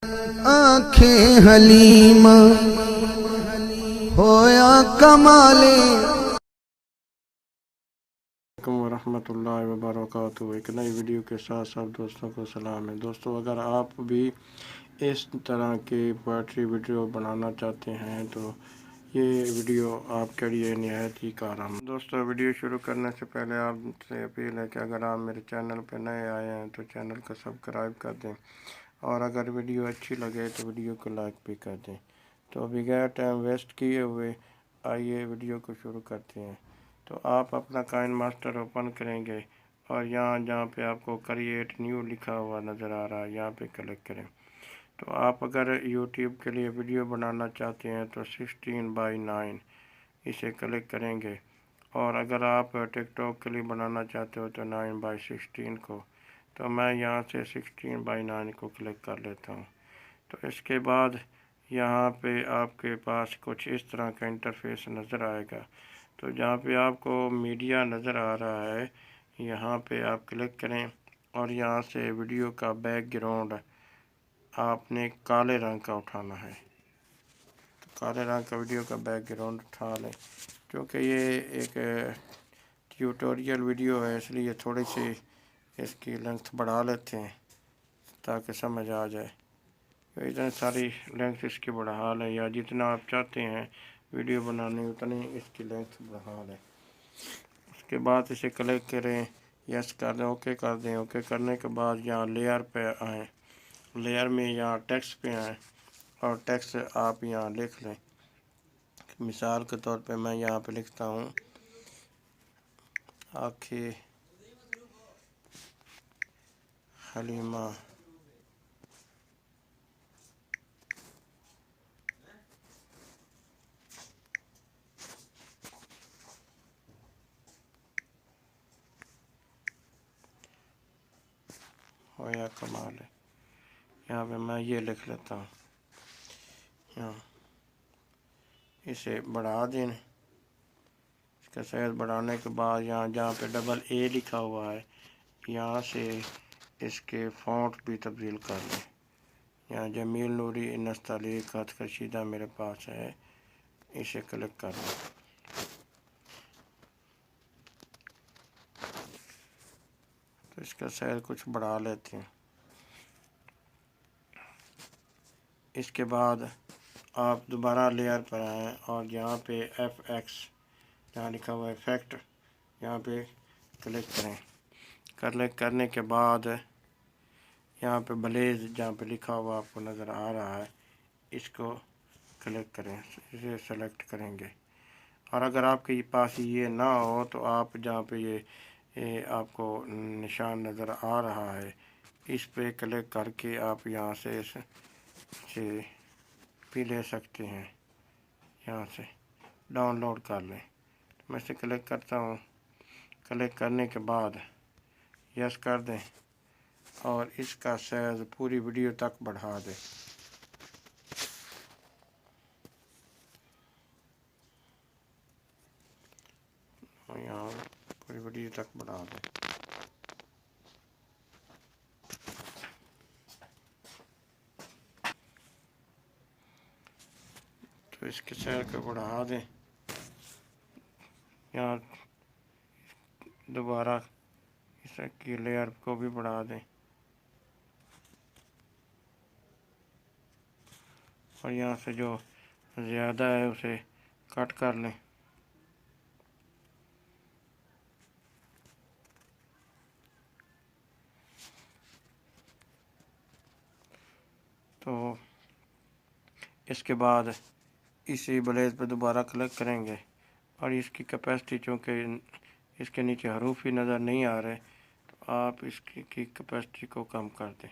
آنکھیں حلیم ہویا کمالے علیکم ورحمۃ اللہ وبرکاتہ۔ ایک نئی ویڈیو کے ساتھ سب دوستوں کو سلام ہے۔ دوستو، اگر آپ بھی اس طرح کی پوئٹری ویڈیو بنانا چاہتے ہیں تو یہ ویڈیو آپ کے لیے نہایت ہی کارآمد۔ دوستو، ویڈیو شروع کرنے سے پہلے آپ سے اپیل ہے کہ اگر آپ میرے چینل پہ نئے آئے ہیں تو چینل کو سبسکرائب کر دیں، اور اگر ویڈیو اچھی لگے تو ویڈیو کو لائک بھی کر دیں۔ تو بغیر ٹائم ویسٹ کیے ہوئے آئیے ویڈیو کو شروع کرتے ہیں۔ تو آپ اپنا کائن ماسٹر اوپن کریں گے اور جہاں پہ آپ کو کریٹ نیو لکھا ہوا نظر آ رہا ہے یہاں پہ کلک کریں۔ تو آپ اگر یوٹیوب کے لیے ویڈیو بنانا چاہتے ہیں تو 16:9 اسے کلک کریں گے، اور اگر آپ ٹک ٹاک کے لیے بنانا چاہتے ہو تو 9:16 کو، تو میں یہاں سے 16:9 کو کلک کر لیتا ہوں۔ تو اس کے بعد یہاں پہ آپ کے پاس کچھ اس طرح کا انٹرفیس نظر آئے گا۔ تو جہاں پہ آپ کو میڈیا نظر آ رہا ہے یہاں پہ آپ کلک کریں، اور یہاں سے ویڈیو کا بیک گراؤنڈ آپ نے کالے رنگ کا اٹھانا ہے۔ تو کالے رنگ کا ویڈیو کا بیک گراؤنڈ اٹھا لیں، کیونکہ یہ ایک ٹیوٹوریل ویڈیو ہے، اس لیے تھوڑی سی اس کی لینتھ بڑھا لیتے ہیں تاکہ سمجھ آ جائے۔ اتنی ساری لینتھ اس کی بڑھا لیں، یا جتنا آپ چاہتے ہیں ویڈیو بنانے اتنی اس کی لینتھ بڑھا لیں۔ اس کے بعد اسے کلک کریں، یس کر دیں، اوکے کر دیں۔ اوکے کرنے کے بعد یہاں لیئر پہ آئیں، لیئر میں یہاں ٹیکسٹ پہ آئیں، اور ٹیکسٹ آپ یہاں لکھ لیں۔ مثال کے طور پہ میں یہاں پہ لکھتا ہوں آنکھیں حلیمہ ہویا کمال ہے، یہاں پہ میں یہ لکھ لیتا ہوں۔ یہاں اسے بڑھا دیں، اس کا سائز بڑھانے کے بعد یہاں جہاں پہ ڈبل اے لکھا ہوا ہے یہاں سے اس کے فونٹ بھی تبدیل کر لیں۔ یہاں جمیل نوری نستعلیق خط کشیدہ میرے پاس ہے، اسے کلک کر لیں۔ تو اس کا سائز کچھ بڑھا لیتے ہیں۔ اس کے بعد آپ دوبارہ لیئر پر آئیں، اور یہاں پہ ایف ایکس جہاں لکھا ہوا ہے ایفیکٹ یہاں پہ کلک کریں۔ کلک کرنے کے بعد یہاں پہ بلیز جہاں پہ لکھا ہوا آپ کو نظر آ رہا ہے اس کو کلک کریں، اسے سلیکٹ کریں گے۔ اور اگر آپ کے پاس یہ نہ ہو تو آپ جہاں پہ یہ آپ کو نشان نظر آ رہا ہے اس پہ کلک کر کے آپ یہاں سے اسے بھی لے سکتے ہیں، یہاں سے ڈاؤن لوڈ کر لیں۔ میں اسے کلک کرتا ہوں، کلک کرنے کے بعد یس کر دیں، اور اس کا سائز پوری ویڈیو تک بڑھا دیں۔ یہاں پوری ویڈیو تک بڑھا دیں۔ تو اس کے سائز کو بڑھا دیں، یہاں دوبارہ اس کی لیئر کو بھی بڑھا دیں، اور یہاں سے جو زیادہ ہے اسے کٹ کر لیں۔ تو اس کے بعد اسی بلیز پہ دوبارہ کلک کریں گے، اور اس کی کیپیسٹی چونکہ اس کے نیچے حروف ہی نظر نہیں آ رہے تو آپ اس کی کیپیسٹی کو کم کر دیں۔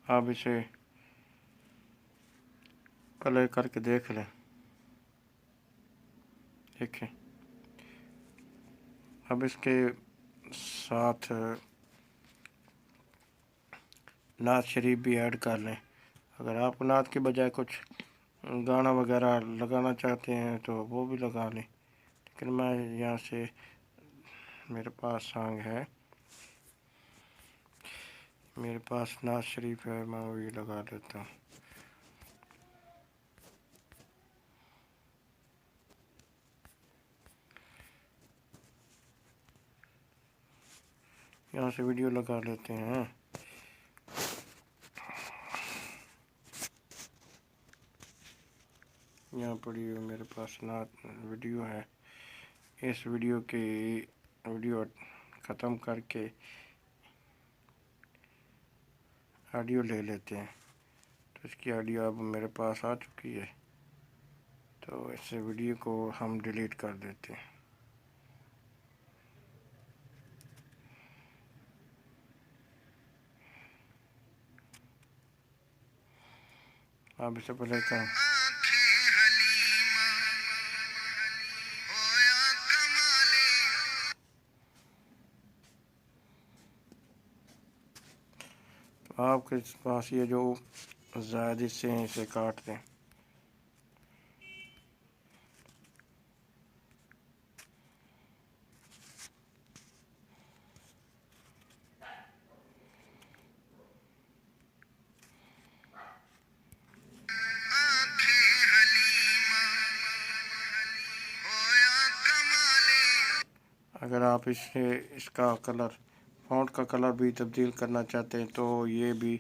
آپ اسے پلے کر کے دیکھ لیں، دیکھیں۔ اب اس کے ساتھ نعت شریف بھی ایڈ کر لیں۔ اگر آپ نعت کے بجائے کچھ گانا وغیرہ لگانا چاہتے ہیں تو وہ بھی لگا لیں، لیکن میں یہاں سے میرے پاس سانگ ہے، میرے پاس ناز شریف ہے، میں وہی لگا دیتا ہوں۔ یہاں سے ویڈیو لگا لیتے ہیں۔ یہاں پڑی ہوئی میرے پاس ویڈیو ہے، اس ویڈیو ختم کر کے آڈیو لے لیتے ہیں۔ تو اس کی آڈیو اب میرے پاس آ چکی ہے، تو اس ویڈیو کو ہم ڈیلیٹ کر دیتے ہیں۔ اب اس سے پہلے کا آپ کے پاس یہ جو زائد حصے ہیں اسے کاٹ دیں۔ اگر آپ اس کا کلر، فونٹ کا کلر بھی تبدیل کرنا چاہتے ہیں تو یہ بھی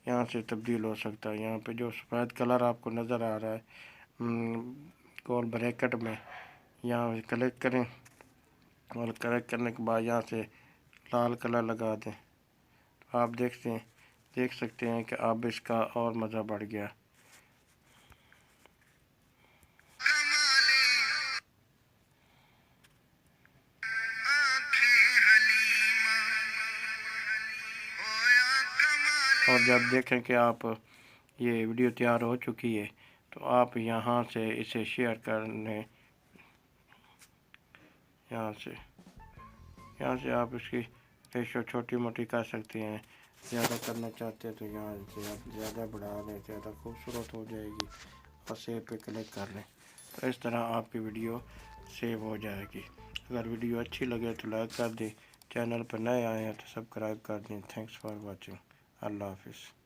یہاں سے تبدیل ہو سکتا ہے۔ یہاں پہ جو سفید کلر آپ کو نظر آ رہا ہے گول بریکٹ میں، یہاں کلک کریں اور کلک کرنے کے بعد یہاں سے لال کلر لگا دیں۔ آپ دیکھ سکتے ہیں کہ اب اس کا اور مزہ بڑھ گیا۔ اور جب دیکھیں کہ آپ یہ ویڈیو تیار ہو چکی ہے تو آپ یہاں سے اسے شیئر کرنے، یہاں سے آپ اس کی ریشو چھوٹی موٹی کر سکتے ہیں۔ زیادہ کرنا چاہتے ہیں تو یہاں سے آپ زیادہ بڑھا لیں، زیادہ خوبصورت ہو جائے گی، اور سیو پہ کلک کر لیں۔ تو اس طرح آپ کی ویڈیو سیو ہو جائے گی۔ اگر ویڈیو اچھی لگے تو لائک کر دیں، چینل پر نئے آئے ہیں تو سبسکرائب کر دیں۔ Thanks for watching. اللہ حافظ۔